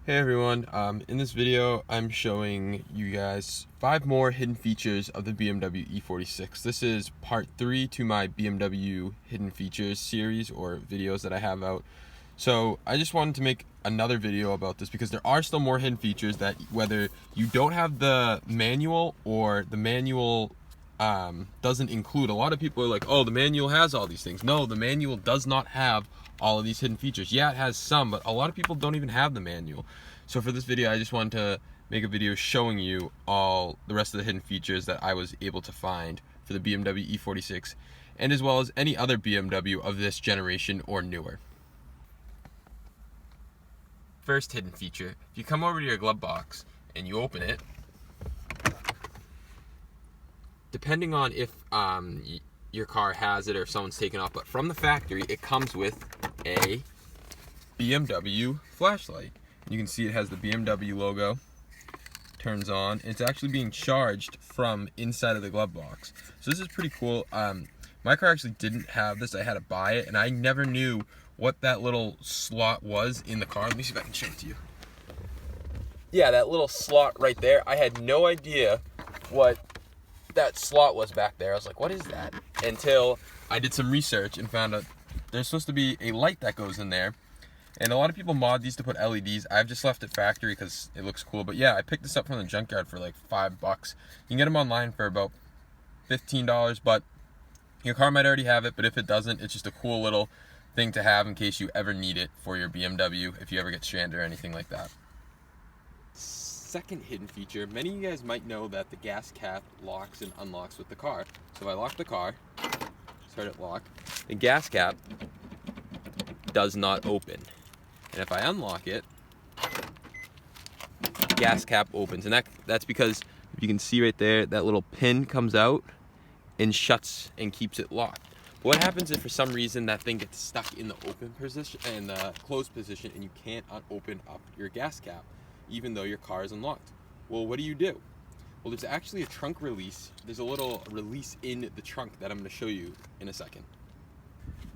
Hey everyone, in this video I'm showing you guys 5 more hidden features of the BMW e46. This is part 3 to my BMW hidden features series or videos that I have out. So I just wanted to make another video about this because there are still more hidden features that whether you don't have the manual or the manual doesn't include. A lot of people are like, oh, the manual has all these things. No, the manual does not have all of these hidden features. Yeah, it has some, but a lot of people don't even have the manual. So for this video, I just wanted to make a video showing you all the rest of the hidden features that I was able to find for the BMW e46, and as well as any other BMW of this generation or newer. First hidden feature, if you come over to your glove box and you open it, depending on if your car has it or if someone's taken off, but from the factory it comes with a BMW flashlight. You can see it has the BMW logo, turns on, and it's actually being charged from inside of the glove box. So this is pretty cool. My car actually didn't have this. I had to buy it, and I never knew what that little slot was in the car. Let me see if I can show it to you. Yeah, that little slot right there, I had no idea what that slot was back there. I was like, what is that? Until I did some research and found out there's supposed to be a light that goes in there. And a lot of people mod these to put LEDs. I've just left it factory because it looks cool. But yeah, I picked this up from the junkyard for like $5. You can get them online for about $15, but your car might already have it. But if it doesn't, it's just a cool little thing to have in case you ever need it for your BMW, if you ever get stranded or anything like that. Second hidden feature, many of you guys might know that the gas cap locks and unlocks with the car. So if I lock the car, start it lock, the gas cap does not open. And if I unlock it, gas cap opens. And that's because, if you can see right there, that little pin comes out and shuts and keeps it locked. But what happens if for some reason that thing gets stuck in the open position and the closed position and you can't open up your gas cap, even though your car is unlocked? Well, what do? Well, there's actually a trunk release. There's a little release in the trunk that I'm going to show you in a second.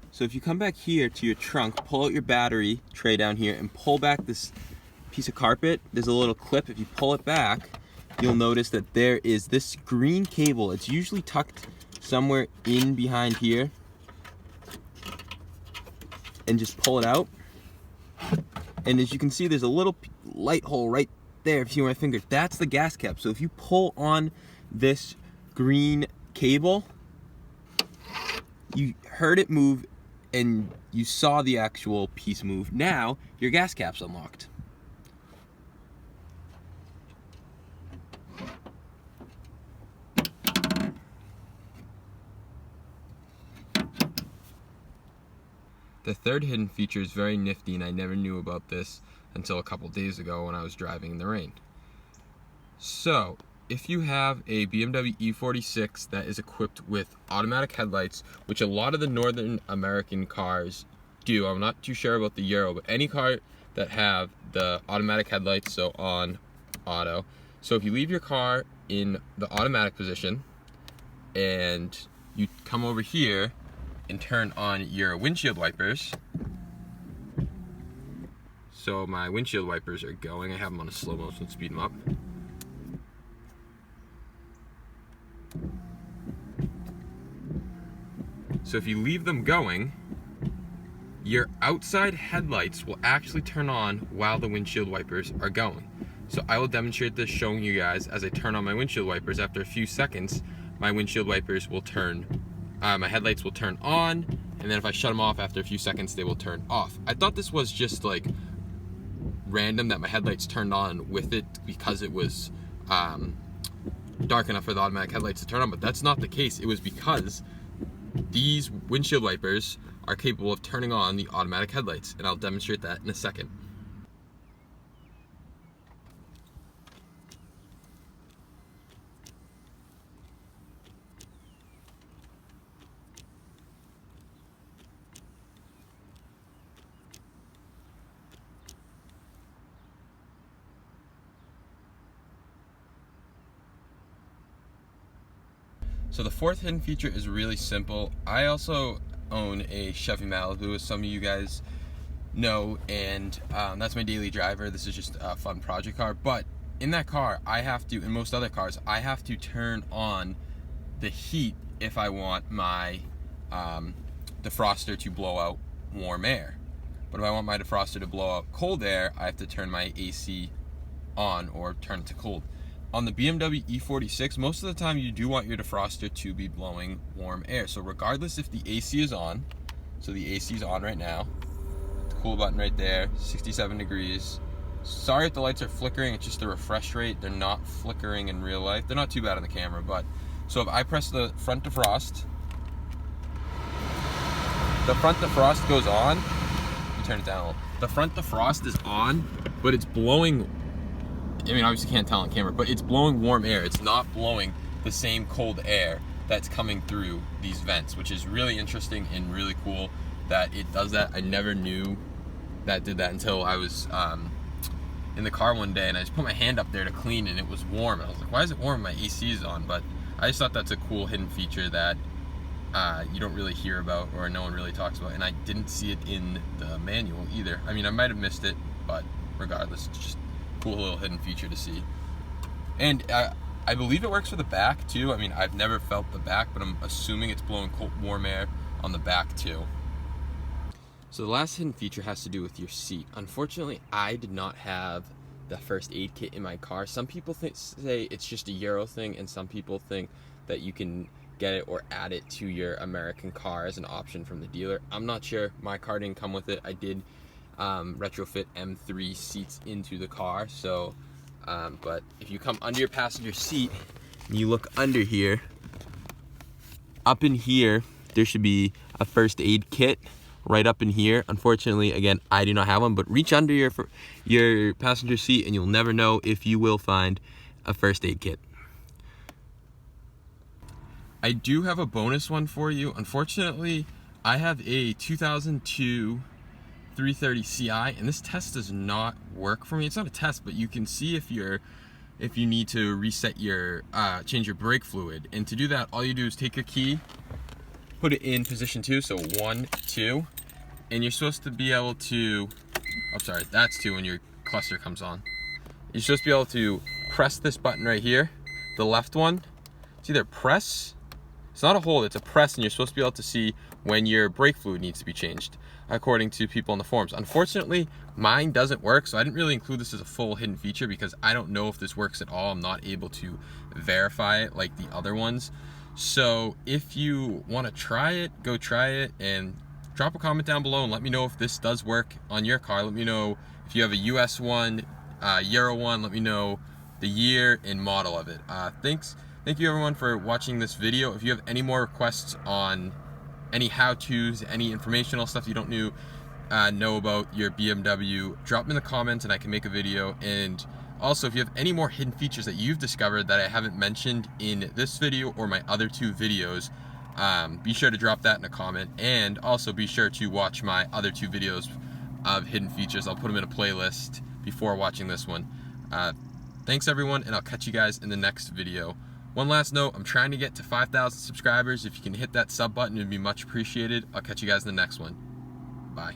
So if you come back here to your trunk, pull out your battery tray down here and pull back this piece of carpet, there's a little clip. If you pull it back, you'll notice that there is this green cable. It's usually tucked somewhere in behind here. And just pull it out. And as you can see, there's a little light hole right there. If you see my finger, that's the gas cap. So if you pull on this green cable, you heard it move and you saw the actual piece move. Now your gas cap's unlocked. The third hidden feature is very nifty, and I never knew about this until a couple days ago when I was driving in the rain. So, if you have a BMW e46 that is equipped with automatic headlights, which a lot of the Northern American cars do, I'm not too sure about the Euro, but any car that have the automatic headlights, so on, auto. So if you leave your car in the automatic position and you come over here and turn on your windshield wipers. So my windshield wipers are going. I have them on a slow motion, speed them up. So if you leave them going, your outside headlights will actually turn on while the windshield wipers are going. So I will demonstrate this showing you guys as I turn on my windshield wipers. After a few seconds, my windshield wipers will turn my headlights will turn on, and then if I shut them off after a few seconds, they will turn off. I thought this was just like random that my headlights turned on with it because it was dark enough for the automatic headlights to turn on, but that's not the case. It was because these windshield wipers are capable of turning on the automatic headlights, and I'll demonstrate that in a second. So the fourth hidden feature is really simple. I also own a Chevy Malibu, as some of you guys know, and that's my daily driver. This is just a fun project car, but in that car, I have to, in most other cars, I have to turn on the heat if I want my defroster to blow out warm air. But if I want my defroster to blow out cold air, I have to turn my AC on or turn it to cold. On the BMW e46, most of the time you do want your defroster to be blowing warm air. So regardless if the AC is on, so the AC is on right now, the cool button right there, 67 degrees. Sorry if the lights are flickering, it's just the refresh rate. They're not flickering in real life. They're not too bad on the camera, but so if I press the front defrost goes on. Let me turn it down a little. The front defrost is on, but it's blowing, I mean, obviously can't tell on camera, but it's blowing warm air. It's not blowing the same cold air that's coming through these vents, which is really interesting and really cool that it does that. I never knew that did that until I was in the car one day and I just put my hand up there to clean and it was warm. And I was like, why is it warm? My AC is on. But I just thought that's a cool hidden feature that you don't really hear about or no one really talks about. And I didn't see it in the manual either. I mean, I might have missed it, but regardless, it's just a cool little hidden feature to see. And I believe it works for the back too. I mean, I've never felt the back, but I'm assuming it's blowing cold, warm air on the back too. So the last hidden feature has to do with your seat. Unfortunately, I did not have the first aid kit in my car. Some people say it's just a Euro thing, and some people think that you can get it or add it to your American car as an option from the dealer. I'm not sure. My car didn't come with it. I did retrofit M3 seats into the car. So, but if you come under your passenger seat and you look under here, up in here, there should be a first aid kit. Right up in here. Unfortunately, again, I do not have one, but reach under your passenger seat and you'll never know if you will find a first aid kit. I do have a bonus one for you. Unfortunately, I have a 2002 330 Ci, and this test does not work for me. It's not a test, but you can see if you need to reset your change your brake fluid. And to do that, all you do is take your key, put it in position 2, so 1, 2, and you're supposed to be able to, oh sorry, that's 2 when your cluster comes on. You're supposed to be able to press this button right here, the left one. It's either press, it's not a hold, it's a press, and you're supposed to be able to see when your brake fluid needs to be changed, according to people on the forums. Unfortunately, mine doesn't work, so I didn't really include this as a full hidden feature because I don't know if this works at all. I'm not able to verify it like the other ones. So if you want to try it, go try it and drop a comment down below and let me know if this does work on your car. Let me know if you have a US one, Euro one, let me know the year and model of it. Thank you everyone for watching this video. If you have any more requests on any how-tos, any informational stuff you don't know about your BMW, drop them in the comments and I can make a video. And also, if you have any more hidden features that you've discovered that I haven't mentioned in this video or my other 2 videos, be sure to drop that in a comment. And also be sure to watch my other 2 videos of hidden features. I'll put them in a playlist before watching this one. Thanks everyone, and I'll catch you guys in the next video. One last note, I'm trying to get to 5,000 subscribers. If you can hit that sub button, it'd be much appreciated. I'll catch you guys in the next one. Bye.